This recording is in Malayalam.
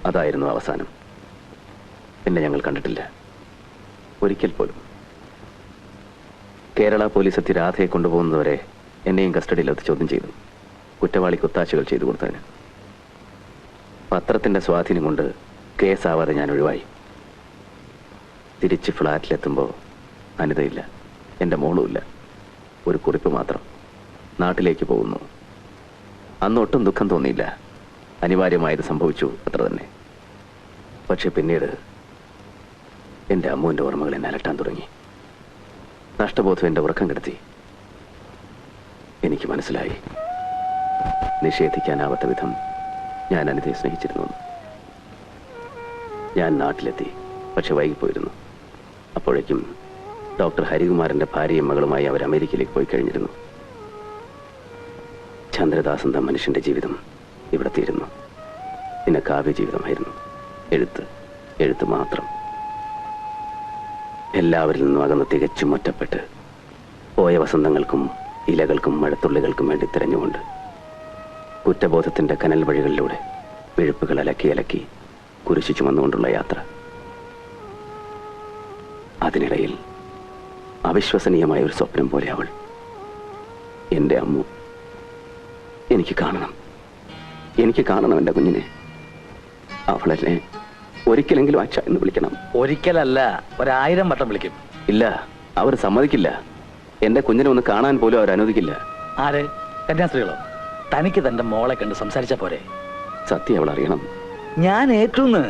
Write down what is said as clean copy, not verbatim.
അതായിരുന്നു അവസാനം. പിന്നെ ഞങ്ങൾ കണ്ടിട്ടില്ല ഒരിക്കൽ പോലും. കേരള പോലീസ് എത്തി രാധയെ കൊണ്ടുപോകുന്നവരെ എന്നെയും കസ്റ്റഡിയിലെത്തി ചോദ്യം ചെയ്തു. കുറ്റവാളിക്ക് ഒത്താശകൾ ചെയ്തു കൊടുത്തതിന്. പത്രത്തിന്റെ സ്വാധീനം കൊണ്ട് കേസാവാതെ ഞാൻ ഒഴിവായി. തിരിച്ച് ഫ്ലാറ്റിലെത്തുമ്പോൾ അനിതയില്ല, എൻ്റെ മോളുമില്ല. ഒരു കുറിപ്പ് മാത്രം, നാട്ടിലേക്ക് പോകുന്നു. അന്നൊട്ടും ദുഃഖം തോന്നിയില്ല. അനിവാര്യമായത് സംഭവിച്ചു, അത്ര തന്നെ. പക്ഷെ പിന്നീട് എൻ്റെ അമ്മുവിൻ്റെ ഓർമ്മകൾ എന്നെ അലട്ടാൻ തുടങ്ങി. നഷ്ടബോധം എൻ്റെ ഉറക്കം കെടുത്തി. എനിക്ക് മനസ്സിലായി, നിഷേധിക്കാനാവാത്ത വിധം ഞാൻ അനിതയെ സ്നേഹിച്ചിരുന്നു. ഞാൻ നാട്ടിലെത്തി, പക്ഷെ വൈകിപ്പോയിരുന്നു. അപ്പോഴേക്കും ഡോക്ടർ ഹരികുമാറിന്റെ ഭാര്യയും മകളുമായി അവർ അമേരിക്കയിലേക്ക് പോയി കഴിഞ്ഞിരുന്നു. ചന്ദ്രദാസ് എന്ന മനുഷ്യന്റെ ജീവിതം ഇവിടെ തീരുന്നു. പിന്നെ കാവ്യ ജീവിതമായിരുന്നു. എഴുത്ത് മാത്രം. എല്ലാവരിൽ നിന്നും അകന്ന് തികച്ചും ഒറ്റപ്പെട്ട് പോയ വസന്തങ്ങൾക്കും ഇലകൾക്കും മഴത്തുള്ളികൾക്കും വേണ്ടി തിരഞ്ഞുകൊണ്ട് കുറ്റബോധത്തിന്റെ കനൽ വഴികളിലൂടെ വിഴുപ്പുകൾ അലക്കി കുരിശു ചുമന്നുകൊണ്ടുള്ള യാത്ര. അതിനിടയിൽ അവിശ്വസനീയമായ ഒരു സ്വപ്നം പോലെ അവൾ, എൻ്റെ അമ്മു. എനിക്ക് കാണണം എൻ്റെ കുഞ്ഞിനെ. അവളെന്നെ ഒരിക്കലെങ്കിലും അച്ഛ എന്ന് വിളിക്കണം. ഒരിക്കലല്ല, 1000 വട്ടം വിളിക്കും. ഇല്ല, അവർ സമ്മതിക്കില്ല. എൻ്റെ കുഞ്ഞിനെ ഒന്ന് കാണാൻ പോലും അവർ അനുവദിക്കില്ല. ആര്? കന്യാസ്ത്രീകളോ? തനിക്ക് തന്റെ മോളെ കണ്ട് സംസാരിച്ച പോരെ? സത്യം അവൾ അറിയണം. ഞാൻ ഏറ്റുന്ന്.